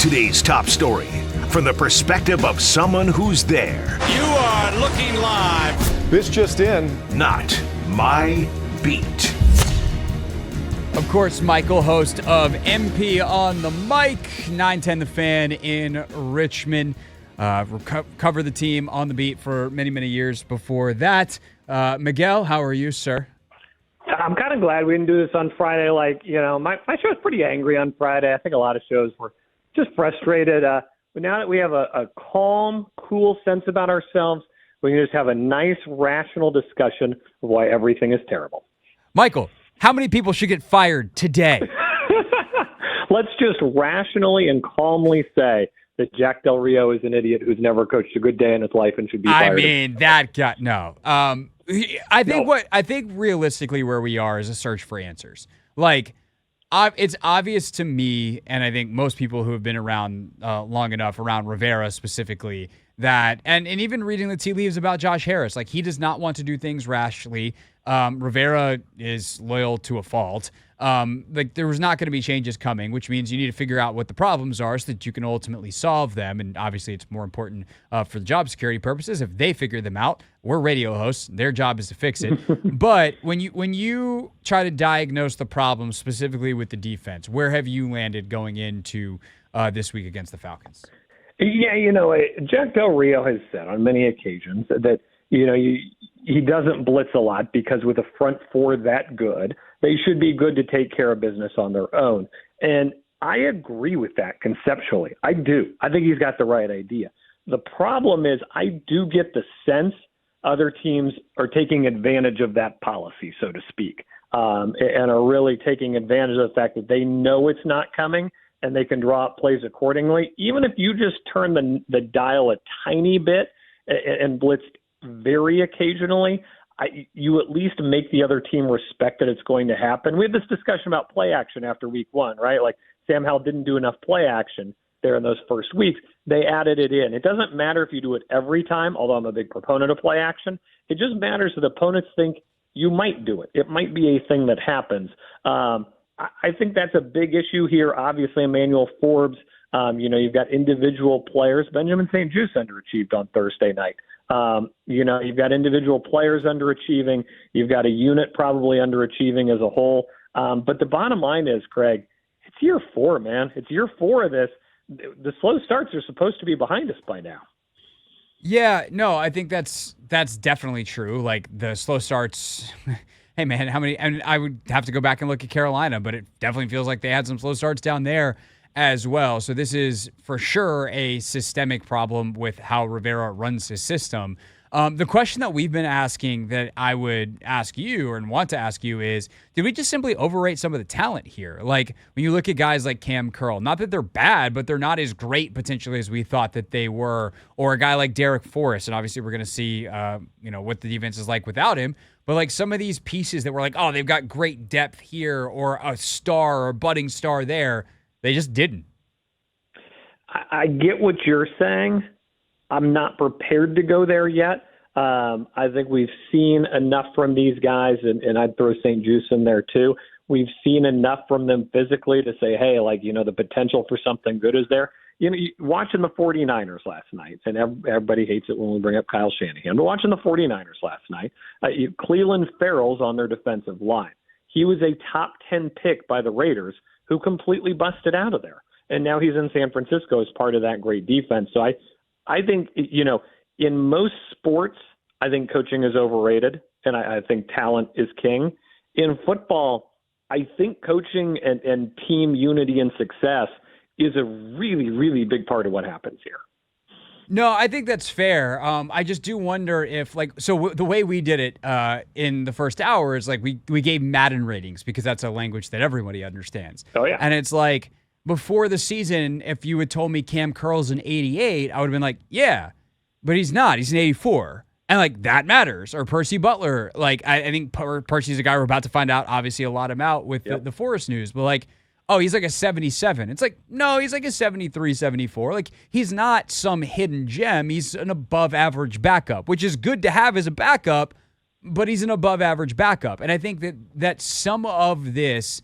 Today's top story from the perspective of someone who's there. You are looking live. This just in. Not my beat. Of course, Michael, host of MP on the Mic, 910 The Fan in Richmond. Covered the team on the beat for many, many years before that. Miguel, how are you, sir? I'm kind of glad we didn't do this on Friday. My show was pretty angry on Friday. I think a lot of shows were just frustrated. But now that we have a calm, cool sense about ourselves, we can just have a nice, rational discussion of why everything is terrible. Michael, how many people should get fired today? Let's just rationally and calmly say that Jack Del Rio is an idiot who's never coached a good day in his life and should be fired. I mean, that got no. I think realistically where we are is a search for answers. It's obvious to me, and I think most people who have been around long enough, around Rivera specifically, that and even reading the tea leaves about Josh Harris, he does not want to do things rashly. Rivera is loyal to a fault. There was not going to be changes coming, which means you need to figure out what the problems are so that you can ultimately solve them. And obviously it's more important for the job security purposes. If they figure them out, we're radio hosts. Their job is to fix it. But when you try to diagnose the problem specifically with the defense, where have you landed going into this week against the Falcons? Yeah, Jack Del Rio has said on many occasions that, he doesn't blitz a lot because with a front four that good, they should be good to take care of business on their own. And I agree with that conceptually. I do. I think he's got the right idea. The problem is I do get the sense other teams are taking advantage of that policy, so to speak, and are really taking advantage of the fact that they know it's not coming and they can draw up plays accordingly. Even if you just turn the dial a tiny bit and blitz very occasionally, you at least make the other team respect that it's going to happen. We had this discussion about play action after week one, right? Sam Howell didn't do enough play action there in those first weeks. They added it in. It doesn't matter if you do it every time, although I'm a big proponent of play action. It just matters that opponents think you might do it. It might be a thing that happens. I think that's a big issue here. Obviously, Emmanuel Forbes, you've got individual players. Benjamin St. Juste underachieved on Thursday night. You've got individual players underachieving. You've got a unit probably underachieving as a whole. But the bottom line is, Craig, it's year 4, man. It's year 4 of this. The slow starts are supposed to be behind us by now. Yeah, no, I think that's definitely true. The slow starts. Hey, man, how many? And I would have to go back and look at Carolina, but it definitely feels like they had some slow starts down there as well. So this is for sure a systemic problem with how Rivera runs his system. The question that we've been asking that I would ask you and want to ask you is, did we just simply overrate some of the talent here? When you look at guys like Cam Curl, not that they're bad, but they're not as great potentially as we thought that they were, or a guy like Derek Forrest. And obviously we're going to see, what the defense is like without him. But some of these pieces that were they've got great depth here or a star or a budding star there, they just didn't. I get what you're saying. I'm not prepared to go there yet. I think we've seen enough from these guys, and I'd throw St. Juste in there too. We've seen enough from them physically to say, hey, the potential for something good is there. Watching the 49ers last night, and everybody hates it when we bring up Kyle Shanahan, but watching the 49ers last night, Cleveland Farrell's on their defensive line. He was a top 10 pick by the Raiders who completely busted out of there. And now he's in San Francisco as part of that great defense. So I think, in most sports, I think coaching is overrated, and I think talent is king. In football, I think coaching and team unity and success is a really, really big part of what happens here. No, I think that's fair. I just do wonder if, the way we did it in the first hour is we gave Madden ratings because that's a language that everybody understands. Oh, yeah. And it's before the season, if you had told me Cam Curl's an 88, I would have been yeah, but he's not. He's an 84. And that matters. Or Percy Butler. I think Percy's a guy we're about to find out, obviously, a lot about with the Forrest news. But he's a 77. It's no, he's a 73, 74. He's not some hidden gem. He's an above average backup, which is good to have as a backup, but he's an above average backup. And I think that some of this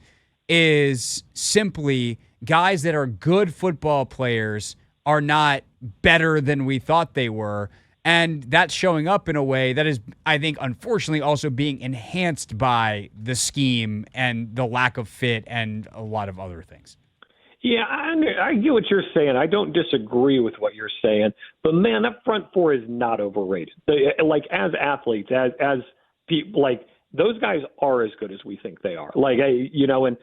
is simply guys that are good football players are not better than we thought they were. And that's showing up in a way that is, I think, unfortunately also being enhanced by the scheme and the lack of fit and a lot of other things. Yeah, I get what you're saying. I don't disagree with what you're saying. But, man, that front four is not overrated. Like, as athletes, as people, like, those guys are as good as we think they are. Like, and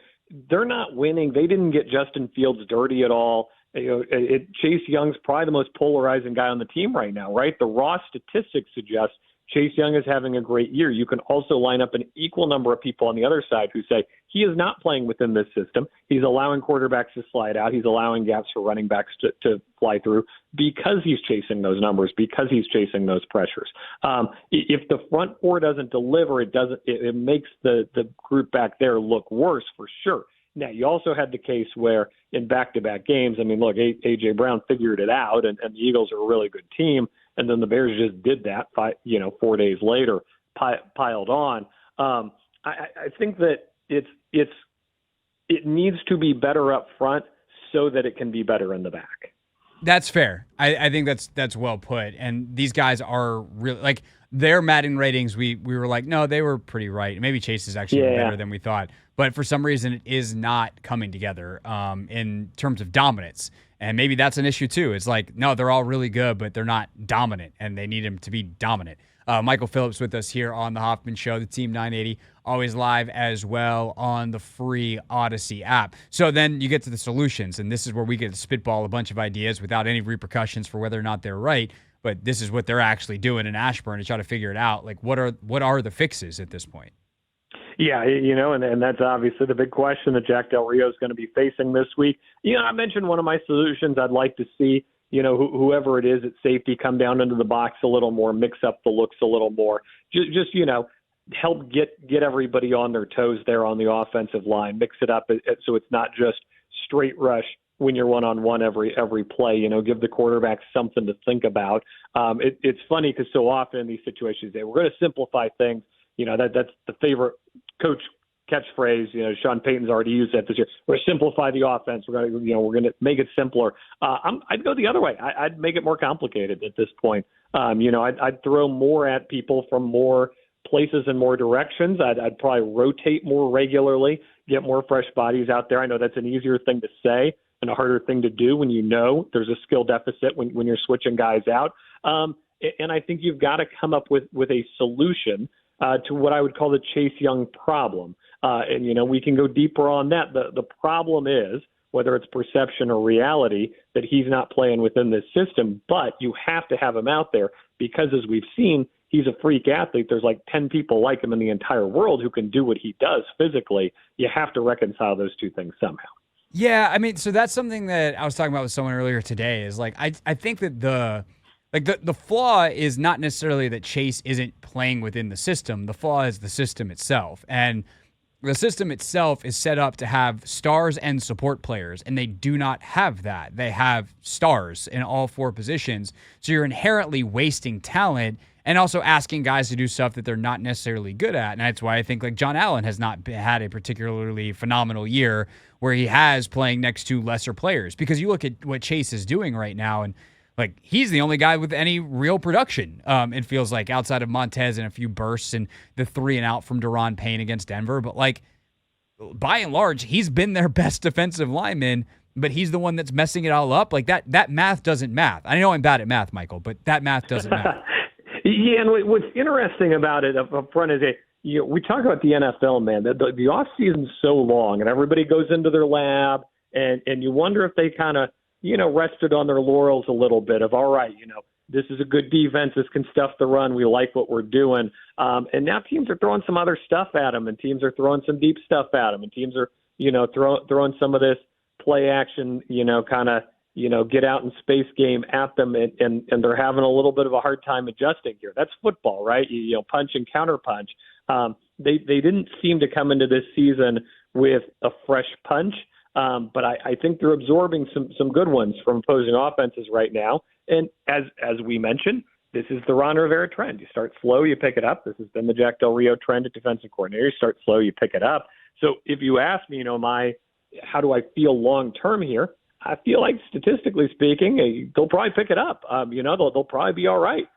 they're not winning. They didn't get Justin Fields dirty at all. Chase Young's probably the most polarizing guy on the team right now, right? The raw statistics suggest Chase Young is having a great year. You can also line up an equal number of people on the other side who say he is not playing within this system. He's allowing quarterbacks to slide out. He's allowing gaps for running backs to fly through because he's chasing those numbers, because he's chasing those pressures. If the front four doesn't deliver, it makes the group back there look worse for sure. Now, you also had the case where in back-to-back games, I mean, look, A.J. Brown figured it out, and the Eagles are a really good team, and then the Bears just did that, 4 days later, piled on. I think that it needs to be better up front so that it can be better in the back. That's fair. I think that's well put. And these guys are really, like, their Madden ratings, we were like, no, they were pretty right. Maybe Chase is actually better than we thought. But for some reason, it is not coming together in terms of dominance. And maybe that's an issue, too. It's like, no, they're all really good, but they're not dominant, and they need them to be dominant. Michael Phillips with us here on The Hoffman Show, the Team 980, always live as well on the free Odyssey app. So then you get to the solutions, and this is where we get to spitball a bunch of ideas without any repercussions for whether or not they're right. But this is what they're actually doing in Ashburn to try to figure it out. Like, what are the fixes at this point? Yeah, and that's obviously the big question that Jack Del Rio is going to be facing this week. I mentioned one of my solutions I'd like to see, whoever it is at safety come down into the box a little more, mix up the looks a little more, just help get everybody on their toes there on the offensive line, mix it up so it's not just straight rush when you're one-on-one every play, give the quarterback something to think about. It's funny because so often in these situations, we're going to simplify things. That's the favorite coach catchphrase. Sean Payton's already used that this year. We're going to simplify the offense. We're going to make it simpler. I'd go the other way. I'd make it more complicated at this point. I'd throw more at people from more places and more directions. I'd probably rotate more regularly, get more fresh bodies out there. I know that's an easier thing to say and a harder thing to do when there's a skill deficit when you're switching guys out. And I think you've got to come up with a solution to what I would call the Chase Young problem. And we can go deeper on that. The problem is, whether it's perception or reality, that he's not playing within this system, but you have to have him out there because, as we've seen, he's a freak athlete. There's like 10 people like him in the entire world who can do what he does physically. You have to reconcile those two things somehow. Yeah, I mean, so that's something that I was talking about with someone earlier today is like, I think that the flaw is not necessarily that Chase isn't playing within the system. The flaw is the system itself. And the system itself is set up to have stars and support players, and they do not have that. They have stars in all four positions. So you're inherently wasting talent and also asking guys to do stuff that they're not necessarily good at. And that's why I think like John Allen has not had a particularly phenomenal year where he has playing next to lesser players. Because you look at what Chase is doing right now, and like he's the only guy with any real production, it feels like, outside of Montez and a few bursts and the 3-and-out from Daron Payne against Denver. But like by and large, he's been their best defensive lineman, but he's the one that's messing it all up. Like that math doesn't math. I know I'm bad at math, Michael, but that math doesn't math. Yeah, and what's interesting about it up front is we talk about the NFL, man. The off season's so long, and everybody goes into their lab, and you wonder if they kind of rested on their laurels a little bit of, all right, this is a good defense. This can stuff the run. We like what we're doing. And now teams are throwing some other stuff at them, and teams are throwing some deep stuff at them, and teams are, throwing some of this play action, get out in space game at them, and they're having a little bit of a hard time adjusting here. That's football, right? Punch and counter punch. They didn't seem to come into this season with a fresh punch. But I think they're absorbing some good ones from opposing offenses right now. And as we mentioned, this is the Ron Rivera trend. You start slow, you pick it up. This has been the Jack Del Rio trend at defensive coordinator. You start slow, you pick it up. So if you ask me, am I how do I feel long term here? I feel like statistically speaking, they'll probably pick it up. They'll probably be all right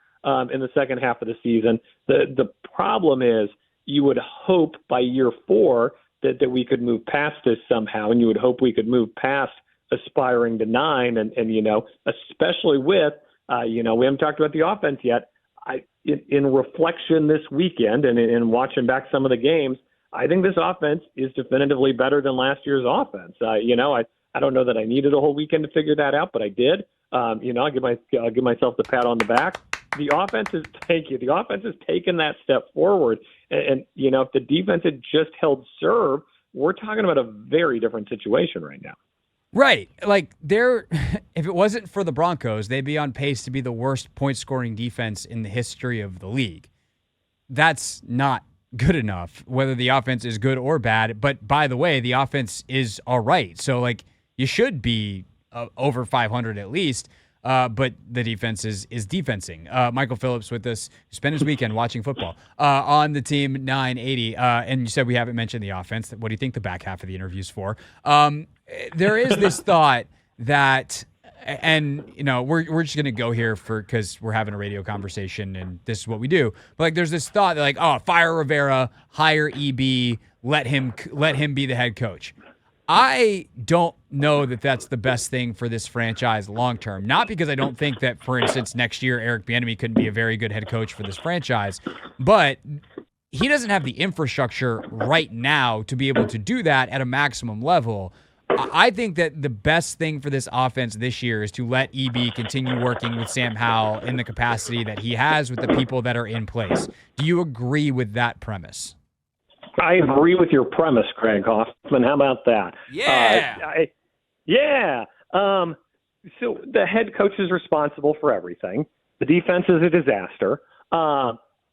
in the second half of the season. The problem is you would hope by year 4 that we could move past this somehow, and you would hope we could move past aspiring to 9, and especially with, we haven't talked about the offense yet. In reflection this weekend and in watching back some of the games, I think this offense is definitively better than last year's offense. I don't know that I needed a whole weekend to figure that out, but I did. I'll give myself the pat on the back. The offense is taken that step forward, and if the defense had just held serve, we're talking about a very different situation right now. Right. Like, if it wasn't for the Broncos, they'd be on pace to be the worst point-scoring defense in the history of the league. That's not good enough, whether the offense is good or bad. But, by the way, the offense is all right. So, you should be over 500 at least, but the defense is defensing. Michael Phillips with us, who spent his weekend watching football on the team 980. And you said we haven't mentioned the offense. What do you think the back half of the interview's for? There is this thought that, and we're just gonna go here because we're having a radio conversation and this is what we do. But there's this thought that fire Rivera, hire EB, let him be the head coach. I don't know that that's the best thing for this franchise long term. Not because I don't think that, for instance, next year Eric Bieniemy couldn't be a very good head coach for this franchise, but he doesn't have the infrastructure right now to be able to do that at a maximum level. I think that the best thing for this offense this year is to let EB continue working with Sam Howell in the capacity that he has with the people that are in place. Do you agree with that premise? I agree with your premise, Craig Hoffman. How about that? Yeah. So the head coach is responsible for everything. The defense is a disaster.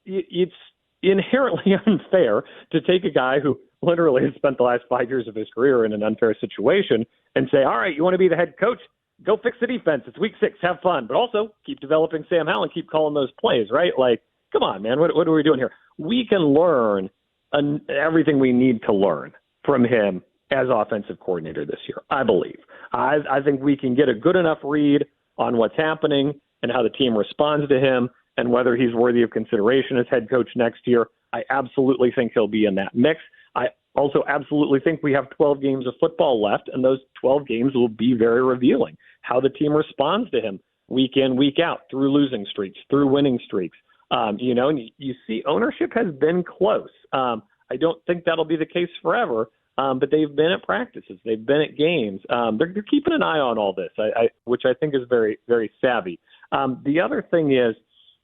It's inherently unfair to take a guy who literally has spent the last 5 years of his career in an unfair situation and say, all right, you want to be the head coach? Go fix the defense. It's week 6. Have fun. But also keep developing Sam Howell and keep calling those plays, right? Come on, man. What are we doing here? We can learn everything we need to learn from him as offensive coordinator this year, I believe. I think we can get a good enough read on what's happening and how the team responds to him and whether he's worthy of consideration as head coach next year. I absolutely think he'll be in that mix. I also absolutely think we have 12 games of football left, and those 12 games will be very revealing. How the team responds to him week in, week out, through losing streaks, through winning streaks. And you see ownership has been close. I don't think that'll be the case forever, but they've been at practices. They've been at games. They're keeping an eye on all this, which I think is very, very savvy. The other thing is,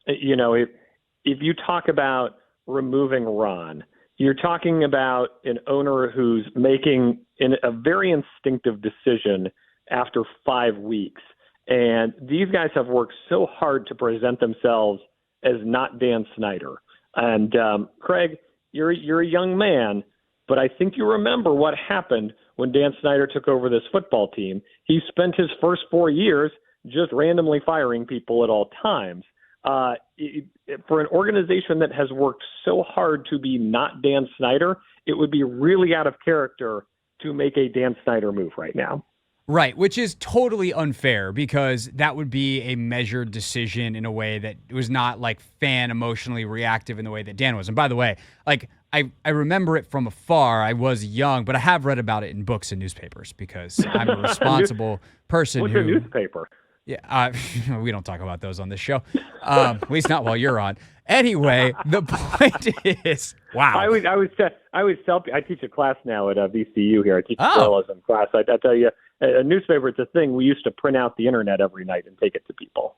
if you talk about removing Ron, you're talking about an owner who's making a very instinctive decision after 5 weeks. And these guys have worked so hard to present themselves as not Dan Snyder. And Craig, you're a young man, but I think you remember what happened when Dan Snyder took over this football team. He spent his first 4 years just randomly firing people at all times. For an organization that has worked so hard to be not Dan Snyder, it would be really out of character to make a Dan Snyder move right now. Right, which is totally unfair because that would be a measured decision in a way that was not fan emotionally reactive in the way that Dan was. And by the way, I remember it from afar. I was young, but I have read about it in books and newspapers because I'm a responsible person. What's a newspaper? Yeah, we don't talk about those on this show, at least not while you're on. Anyway, the point is, wow. I always tell people, I teach a class now at VCU here. I teach a journalism class. I tell you, a newspaper, it's a thing. We used to print out the internet every night and take it to people.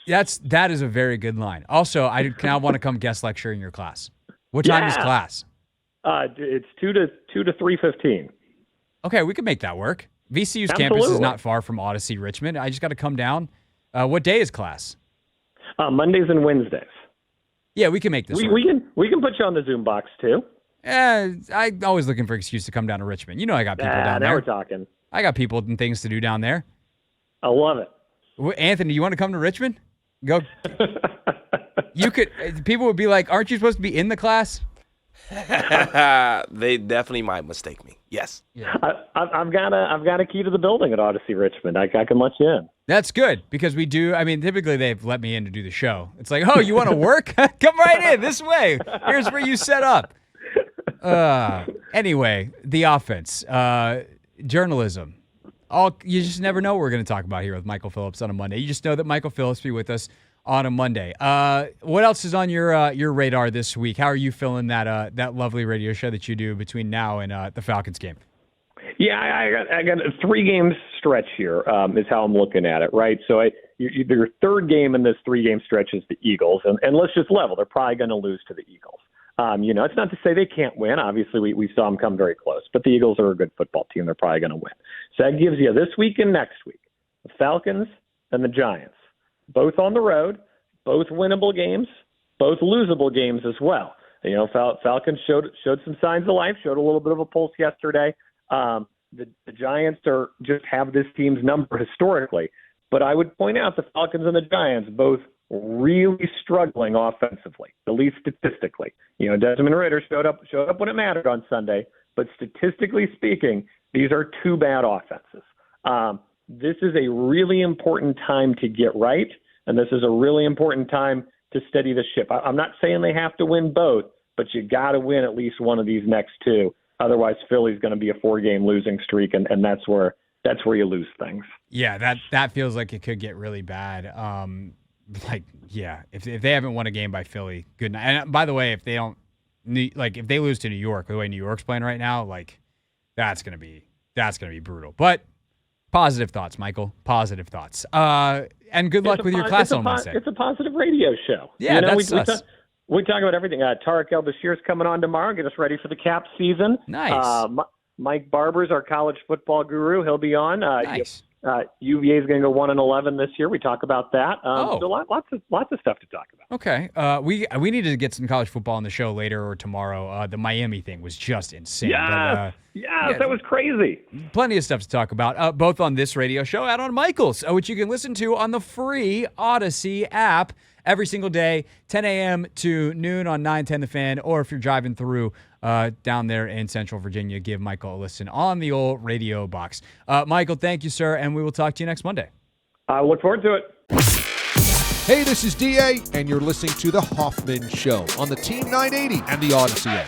That is a very good line. Also, I now want to come guest lecture in your class. What time is class? It's 2 to 3:15. Okay, we can make that work. VCU's campus is not far from Odyssey, Richmond. I just got to come down. What day is class? Mondays and Wednesdays. Yeah, we can make this work. We can put you on the Zoom box too. I'm always looking for an excuse to come down to Richmond. I got people down there. Now we're talking. I got people and things to do down there. I love it. Anthony, you want to come to Richmond? Go. You could. People would be like, "Aren't you supposed to be in the class?" They definitely might mistake me. Yes. Yeah. I've got a key to the building at Odyssey Richmond. I can let you in. That's good because we do. I mean, typically they've let me in to do the show. It's like, oh, you want to work? Come right in this way. Here's where you set up. Anyway, the offense, journalism. You just never know what we're going to talk about here with Michael Phillips on a Monday. You just know that Michael Phillips will be with us on a Monday. What else is on your radar this week? How are you feeling that lovely radio show that you do between now and the Falcons game? Yeah, I got a 3-game stretch here is how I'm looking at it, right? So your third game in this 3-game stretch is the Eagles, and let's just level. They're probably going to lose to the Eagles. It's not to say they can't win. Obviously, we saw them come very close, but the Eagles are a good football team. They're probably going to win. So that gives you this week and next week, the Falcons and the Giants, both on the road, both winnable games, both losable games as well. Falcons showed some signs of life, showed a little bit of a pulse yesterday. The Giants just have this team's number historically, but I would point out the Falcons and the Giants both really struggling offensively, at least statistically. Desmond Ridder showed up when it mattered on Sunday, but statistically speaking, these are 2 bad offenses. This is a really important time to get right, and this is a really important time to steady the ship. I'm not saying they have to win both, but you got to win at least one of these next 2. Otherwise, Philly's going to be a 4-game losing streak, and that's where you lose things. Yeah, that feels like it could get really bad. If they haven't won a game by Philly, good night. And by the way, if they lose to New York, the way New York's playing right now, that's gonna be brutal. But positive thoughts, Michael. Positive thoughts. And good luck with your class on Wednesday. It's a positive radio show. Yeah, that's us. We talk about everything. Tarek El-Bashir's coming on tomorrow. Get us ready for the cap season. Nice. Mike Barber's our college football guru. He'll be on. Nice. UVA is going to go 1-11 this year. We talk about that. So lots of stuff to talk about. Okay. We need to get some college football on the show later or tomorrow. The Miami thing was just insane. Yes, that was crazy. Plenty of stuff to talk about, both on this radio show and on Michael's, which you can listen to on the free Odyssey app every single day, 10 a.m. to noon on 910 The Fan, or if you're driving through down there in Central Virginia, give Michael a listen on the old radio box. Michael, thank you, sir, and we will talk to you next Monday. I look forward to it. Hey, this is DA, and you're listening to The Hoffman Show on the Team 980 and the Odyssey app.